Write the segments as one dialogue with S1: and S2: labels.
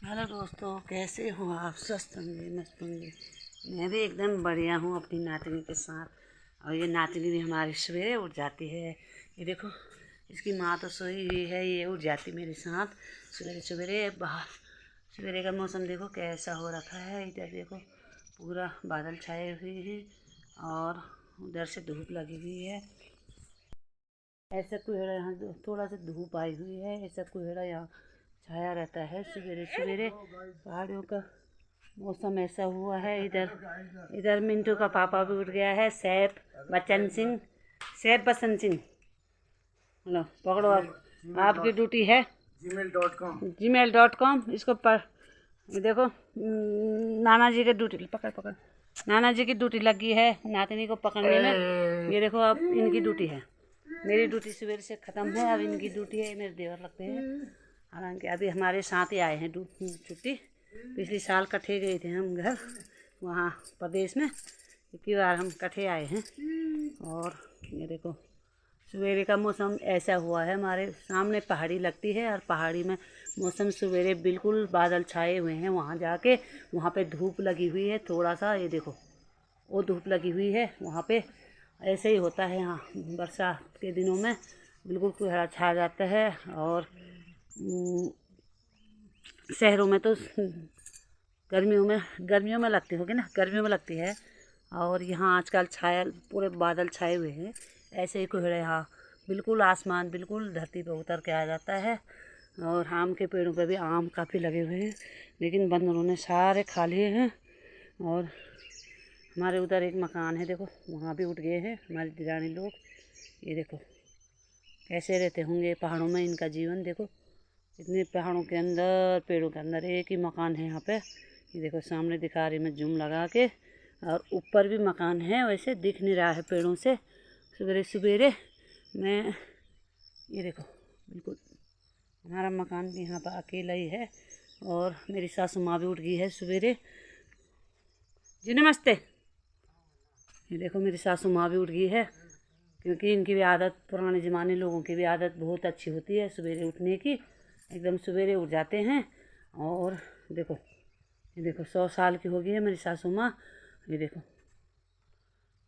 S1: Hello दोस्तों, कैसे हो आप? स्वस्थ होंगे, मस्त होंगे। मैं भी एकदम बढ़िया हूँ अपनी नातनी के साथ। और ये नातनी भी हमारी सवेरे उठ जाती है। ये देखो, इसकी माँ तो सोई हुई है, ये उठ जाती मेरे साथ सवेरे सवेरे। बाहर सवेरे का मौसम देखो कैसा हो रखा है। इधर देखो पूरा बादल छाए हुए हैं और उधर से धूप लगी हुई है। ऐसा कोहरा यहाँ थोड़ा सा धूप आई हुई है, ऐसा कोहरा यहाँ छाया रहता है सवेरे सवेरे। पहाड़ियों का मौसम ऐसा हुआ है। इधर इधर मिंटू का पापा भी उठ गया है, सैफ बच्चन सिंह, सैफ बसंत सिंह। हेलो, पकड़ो आप, आपकी ड्यूटी है gmail.com। इसको पर देखो, नाना जी की ड्यूटी पकड़ पकड़, नाना जी की ड्यूटी लगी है नातनी को पकड़ने में। ये देखो अब इनकी ड्यूटी है। मेरी ड्यूटी सवेरे से ख़त्म है, अब इनकी ड्यूटी है। मेरे देवर लगते हैं, हालांकि अभी हमारे साथ ही आए हैं छुट्टी। पिछले साल कट्ठे गए थे हम घर, वहाँ प्रदेश में। इतनी बार हम कट्ठे आए हैं। और ये देखो सवेरे का मौसम ऐसा हुआ है। हमारे सामने पहाड़ी लगती है और पहाड़ी में मौसम सवेरे बिल्कुल बादल छाए हुए हैं। वहाँ जाके वहाँ पे धूप लगी हुई है थोड़ा सा, ये देखो वो धूप लगी हुई है वहाँ पे। ऐसे ही होता है यहाँ बरसात के दिनों में, बिल्कुल कोहरा छा जाता है। और शहरों में तो गर्मियों में लगती होगी ना, गर्मियों में लगती है। और यहाँ आजकल छाया पूरे बादल छाए हुए हैं। ऐसे ही कोहरा यहाँ बिल्कुल आसमान बिल्कुल धरती पर उतर के आ जाता है। और आम के पेड़ों पे भी आम काफ़ी लगे हुए हैं, लेकिन बंदरों ने सारे खा लिए हैं। और हमारे उधर एक मकान है, देखो वहाँ भी उठ गए हैं हमारे दिरानी लोग। ये देखो कैसे रहते होंगे पहाड़ों में, इनका जीवन देखो। इतने पहाड़ों के अंदर, पेड़ों के अंदर एक ही मकान है यहाँ पे। ये देखो सामने दिखा रही मैं जूम लगा के। और ऊपर भी मकान है, वैसे दिख नहीं रहा है पेड़ों से सवेरे सवेरे। मैं ये देखो बिल्कुल हमारा मकान भी यहाँ पर अकेला ही है। और मेरी सासू माँ भी उठ गई है सवेरे जी। नमस्ते। ये देखो मेरी सासू माँ भी उठ गई है, क्योंकि इनकी भी आदत, पुराने ज़माने लोगों की भी आदत बहुत अच्छी होती है सवेरे उठने की। एकदम सवेरे उठ जाते हैं। और देखो ये देखो 100 साल की हो गई है मेरी सासू माँ। ये देखो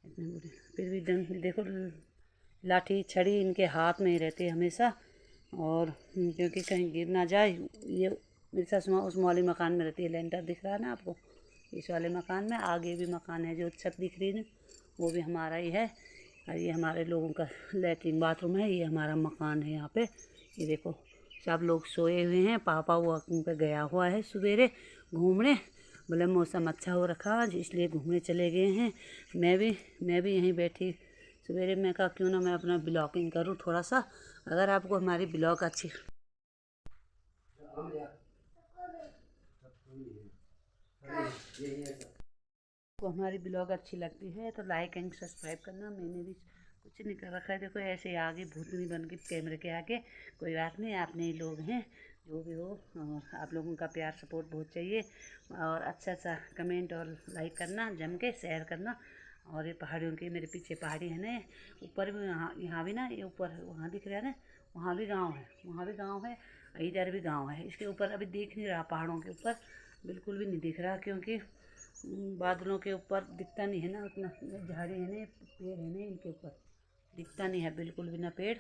S1: इतने बूढ़े, फिर भी डंड देखो, लाठी छड़ी इनके हाथ में ही रहती है हमेशा। और क्योंकि कहीं गिर ना जाए। ये मेरी सासू माँ उस वाले मकान में रहती है, लेंटर दिख रहा है ना आपको, इस वाले मकान में। आगे भी मकान है जो छत दिख रही है, वो भी हमारा ही है। और ये हमारे लोगों का लैट्रिन बाथरूम है, ये हमारा मकान है यहाँ पे। ये देखो सब लोग सोए हुए हैं। पापा वॉकिंग पे गया हुआ है सवेरे घूमने, बोले मौसम अच्छा हो रखा आज, इसलिए घूमने चले गए हैं। मैं भी यहीं बैठी सवेरे। मैं कहा क्यों ना मैं अपना ब्लॉगिंग करूँ थोड़ा सा। अगर आपको हमारी ब्लॉग अच्छी को हमारी ब्लॉग अच्छी लगती है तो लाइक एंड सब्सक्राइब करना। मैंने भी कुछ नहीं कर रखा है, देखो ऐसे आगे भूतनी बन के कैमरे के आगे। कोई बात नहीं, आपने ही लोग हैं जो भी हो। और आप लोगों का प्यार सपोर्ट बहुत चाहिए। और अच्छा सा कमेंट और लाइक करना, जम के शेयर करना। और ये पहाड़ियों की, मेरे पीछे पहाड़ी है ना, ऊपर भी, यहाँ भी ना, ये ऊपर वहाँ दिख रहा है ना, वहाँ भी गाँव है, वहाँ भी गाँव है, इधर भी गाँव है। इसके ऊपर अभी दिख नहीं रहा, पहाड़ों के ऊपर बिल्कुल भी नहीं दिख रहा, क्योंकि बादलों के ऊपर दिखता नहीं है ना उतना। झाड़ी है ना, पेड़ है ना, इनके ऊपर दिखता नहीं है बिल्कुल भी ना पेड़।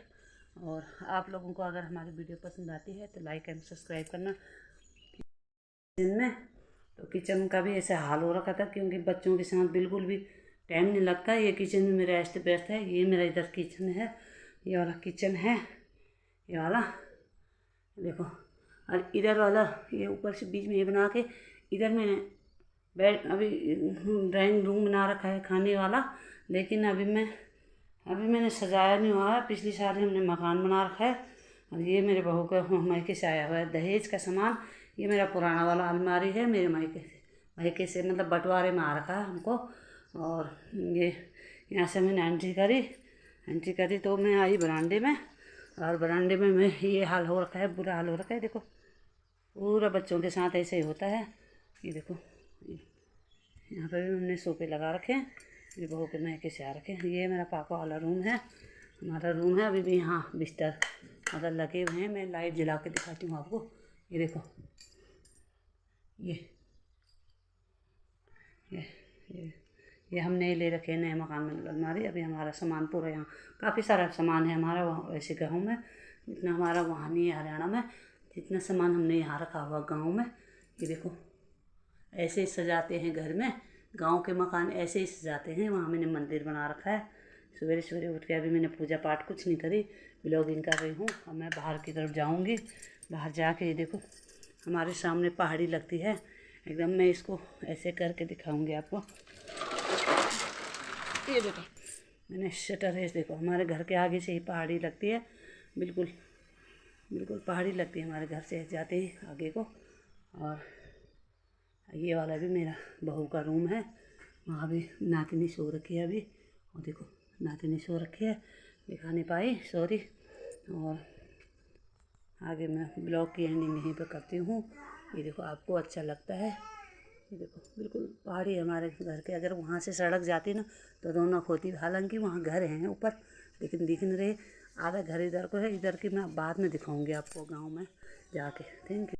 S1: और आप लोगों को अगर हमारी वीडियो पसंद आती है तो लाइक एंड सब्सक्राइब करना। किचन में तो किचन का भी ऐसा हाल हो रखा था, क्योंकि बच्चों के साथ बिल्कुल भी टाइम नहीं लगता। ये किचन में मेरा अस्त व्यस्त है। ये मेरा इधर किचन है, ये वाला किचन है, ये वाला देखो। और इधर वाला ये ऊपर से बीच में ये बना के, इधर मैंने बेड, अभी ड्राइंग रूम बना रखा है खाने वाला। लेकिन अभी मैंने सजाया नहीं हुआ है। पिछली साल हमने मकान बना रखा है। और ये मेरे बहू का मायके से आया हुआ है दहेज का सामान। ये मेरा पुराना वाला अलमारी है, मेरे मायके से मतलब बंटवारे में आ रखा है हमको। और ये यहाँ से मैंने एंट्री करी तो मैं आई बरामदे में। और बरामदे में मैं ये हाल हो रखा है, बुरा हाल हो रखा है। देखो पूरा बच्चों के साथ ऐसे ही होता है। ये देखो यहाँ पर भी हमने सोफे लगा रखे हैं, मेरी बहू के मायके से आ रखे हैं। ये मेरा पापा वाला रूम है, हमारा रूम है। अभी भी यहाँ बिस्तर मतलब लगे हुए हैं। मैं लाइट जला के दिखाती हूँ आपको। ये देखो ये ये ये ये हमने ले रखे हैं नए मकान में अलमारी। अभी हमारा सामान पूरा यहाँ काफ़ी सारा सामान है हमारा वहाँ ऐसे गाँव में, जितना हमारा वहाँ नहीं है हरियाणा में, जितना सामान हमने यहाँ रखा हुआ गाँव में। ये देखो ऐसे ही सजाते हैं घर में, गांव के मकान ऐसे ही सजाते हैं। वहाँ मैंने मंदिर बना रखा है। सवेरे सवेरे उठ के अभी मैंने पूजा पाठ कुछ नहीं करी, ब्लॉगिंग कर रही हूँ। अब मैं बाहर की तरफ जाऊँगी। बाहर जाके ये देखो हमारे सामने पहाड़ी लगती है एकदम। मैं इसको ऐसे करके दिखाऊँगी आपको। ये देखो मैंने शटर है, देखो हमारे घर के आगे से ही पहाड़ी लगती है, बिल्कुल बिल्कुल पहाड़ी लगती है हमारे घर से जाते ही आगे को। और ये वाला भी मेरा बहू का रूम है, वहाँ भी नातिनी सो रखी है अभी। और देखो नातिनी सो रखी है, दिखा नहीं पाई सॉरी। और आगे मैं ब्लॉग की एंडिंग यहीं पे करती हूँ। ये देखो आपको अच्छा लगता है, ये देखो बिल्कुल पहाड़ी है हमारे घर के। अगर वहाँ से सड़क जाती ना तो रौनक होती। हालांकि वहाँ घर हैं ऊपर, लेकिन दिख नहीं रहे। आधा घर इधर को है, इधर की मैं बाद में दिखाऊंगी आपको गांव में जाके। Thank you.